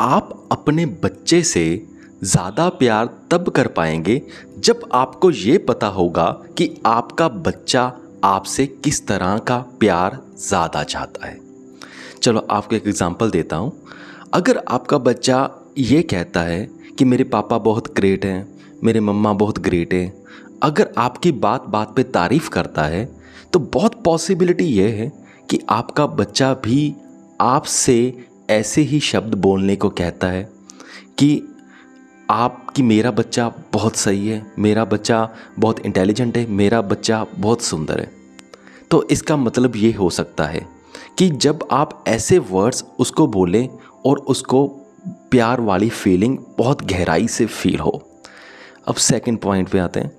आप अपने बच्चे से ज़्यादा प्यार तब कर पाएंगे जब आपको ये पता होगा कि आपका बच्चा आपसे किस तरह का प्यार ज़्यादा चाहता है। चलो आपको एक एग्ज़ाम्पल देता हूँ। अगर आपका बच्चा ये कहता है कि मेरे पापा बहुत ग्रेट हैं, मेरे मम्मा बहुत ग्रेट हैं, अगर आपकी बात बात पे तारीफ़ करता है तो बहुत पॉसिबिलिटी ये है कि आपका बच्चा भी आपसे ऐसे ही शब्द बोलने को कहता है कि मेरा बच्चा बहुत सही है, मेरा बच्चा बहुत इंटेलिजेंट है, मेरा बच्चा बहुत सुंदर है। तो इसका मतलब ये हो सकता है कि जब आप ऐसे वर्ड्स उसको बोलें और उसको प्यार वाली फीलिंग बहुत गहराई से फील हो। अब सेकंड पॉइंट पे आते हैं।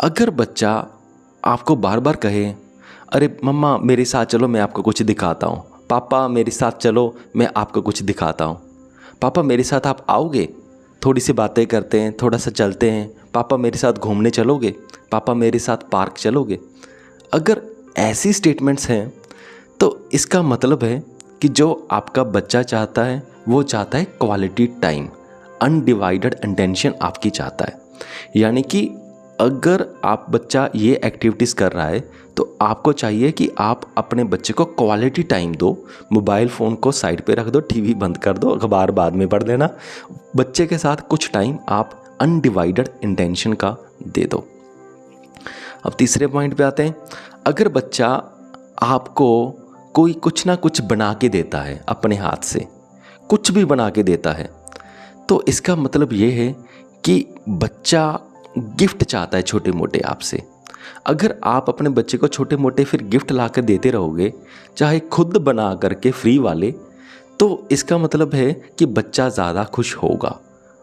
अगर बच्चा आपको बार बार कहे, अरे मम्मा मेरे साथ चलो मैं आपको कुछ दिखाता हूँ, पापा मेरे साथ चलो मैं आपको कुछ दिखाता हूँ, पापा मेरे साथ आप आओगे, थोड़ी सी बातें करते हैं, थोड़ा सा चलते हैं, पापा मेरे साथ घूमने चलोगे, पापा मेरे साथ पार्क चलोगे। अगर ऐसी स्टेटमेंट्स हैं तो इसका मतलब है कि जो आपका बच्चा चाहता है वो चाहता है क्वालिटी टाइम, अनडिवाइडेड अटेंशन आपकी चाहता है। यानी कि अगर आप बच्चा ये एक्टिविटीज़ कर रहा है तो आपको चाहिए कि आप अपने बच्चे को क्वालिटी टाइम दो। मोबाइल फ़ोन को साइड पे रख दो, टीवी बंद कर दो, अखबार बाद में पढ़ लेना। बच्चे के साथ कुछ टाइम आप अनडिवाइडेड इंटेंशन का दे दो। अब तीसरे पॉइंट पे आते हैं। अगर बच्चा आपको कोई कुछ ना कुछ बना के देता है, अपने हाथ से कुछ भी बना के देता है, तो इसका मतलब ये है कि बच्चा गिफ्ट चाहता है छोटे मोटे आपसे। अगर आप अपने बच्चे को छोटे मोटे फिर गिफ्ट ला कर देते रहोगे, चाहे खुद बना करके फ्री वाले, तो इसका मतलब है कि बच्चा ज़्यादा खुश होगा,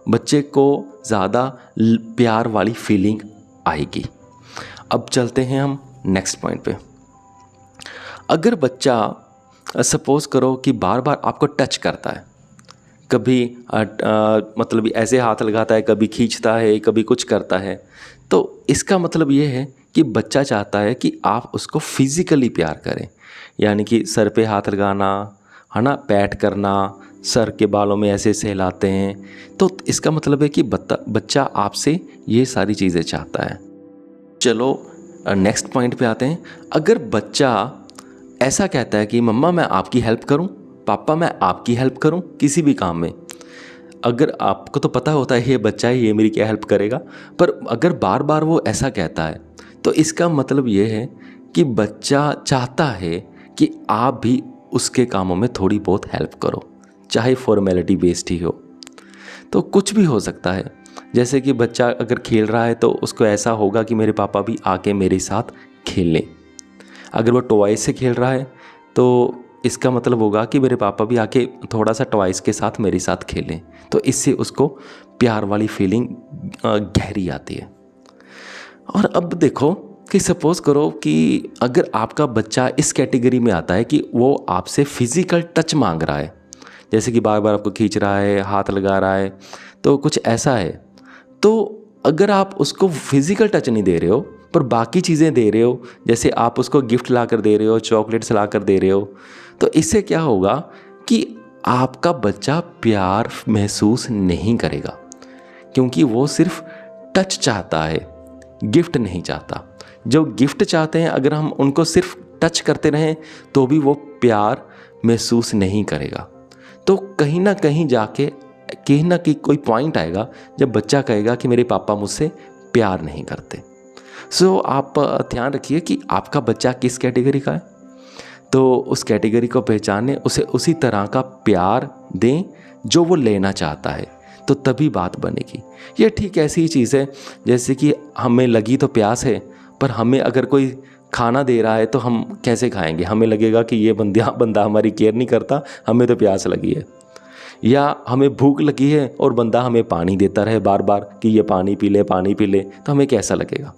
बच्चे को ज़्यादा प्यार वाली फीलिंग आएगी। अब चलते हैं हम नेक्स्ट पॉइंट पे। अगर बच्चा सपोज़ करो कि बार बार आपको टच करता है, कभी मतलब ऐसे हाथ लगाता है, कभी खींचता है, कभी कुछ करता है, तो इसका मतलब ये है कि बच्चा चाहता है कि आप उसको फिज़िकली प्यार करें। यानी कि सर पे हाथ लगाना, है ना, पैट करना, सर के बालों में ऐसे सहलाते हैं, तो इसका मतलब है कि बच्चा आपसे ये सारी चीज़ें चाहता है। चलो नेक्स्ट पॉइंट पे आते हैं। अगर बच्चा ऐसा कहता है कि मम्मा मैं आपकी हेल्प करूं, पापा मैं आपकी हेल्प करूं किसी भी काम में, अगर आपको तो पता होता है ये बच्चा है, ये मेरी क्या हेल्प करेगा, पर अगर बार बार वो ऐसा कहता है तो इसका मतलब ये है कि बच्चा चाहता है कि आप भी उसके कामों में थोड़ी बहुत हेल्प करो, चाहे फॉर्मेलिटी बेस्ड ही हो। तो कुछ भी हो सकता है। जैसे कि बच्चा अगर खेल रहा है तो उसको ऐसा होगा कि मेरे पापा भी आके मेरे साथ खेल लें। अगर वो टॉय से खेल रहा है तो इसका मतलब होगा कि मेरे पापा भी आके थोड़ा सा टॉयस के साथ मेरे साथ खेलें। तो इससे उसको प्यार वाली फीलिंग गहरी आती है। और अब देखो कि सपोज़ करो कि अगर आपका बच्चा इस कैटेगरी में आता है कि वो आपसे फिज़िकल टच मांग रहा है, जैसे कि बार बार आपको खींच रहा है, हाथ लगा रहा है, तो कुछ ऐसा है, तो अगर आप उसको फिज़िकल टच नहीं दे रहे हो पर बाकी चीज़ें दे रहे हो, जैसे आप उसको गिफ्ट ला कर दे रहे हो, चॉकलेट्स ला कर दे रहे हो, तो इससे क्या होगा कि आपका बच्चा प्यार महसूस नहीं करेगा, क्योंकि वो सिर्फ टच चाहता है, गिफ्ट नहीं चाहता। जो गिफ्ट चाहते हैं अगर हम उनको सिर्फ टच करते रहें तो भी वो प्यार महसूस नहीं करेगा। तो कहीं ना कहीं जाके कहीं ना कहीं कोई पॉइंट आएगा जब बच्चा कहेगा कि मेरे पापा मुझसे प्यार नहीं करते। सो आप ध्यान रखिए कि आपका बच्चा किस कैटेगरी का है, तो उस कैटेगरी को पहचानें, उसे उसी तरह का प्यार दें जो वो लेना चाहता है, तो तभी बात बनेगी। ये ठीक ऐसी ही चीज़ है जैसे कि हमें लगी तो प्यास है, पर हमें अगर कोई खाना दे रहा है तो हम कैसे खाएंगे, हमें लगेगा कि ये बंदा हमारी केयर नहीं करता, हमें तो प्यास लगी है। या हमें भूख लगी है और बंदा हमें पानी देता रहे बार बार कि ये पानी पी ले, पानी पी ले, तो हमें कैसा लगेगा।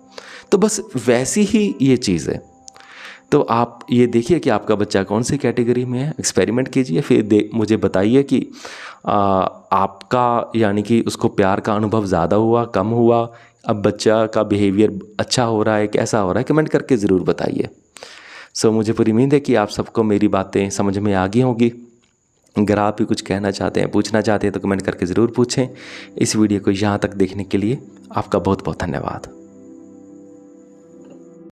तो बस वैसी ही ये चीज़ है। तो आप ये देखिए कि आपका बच्चा कौन सी कैटेगरी में है, एक्सपेरिमेंट कीजिए, फिर मुझे बताइए कि आपका यानी कि उसको प्यार का अनुभव ज़्यादा हुआ, कम हुआ, अब बच्चा का बिहेवियर अच्छा हो रहा है, कैसा हो रहा है, कमेंट करके ज़रूर बताइए। मुझे पूरी उम्मीद है कि आप सबको मेरी बातें समझ में आ गई होंगी। अगर आप भी कुछ कहना चाहते हैं, पूछना चाहते हैं तो कमेंट करके ज़रूर पूछें। इस वीडियो को यहाँ तक देखने के लिए आपका बहुत बहुत धन्यवाद।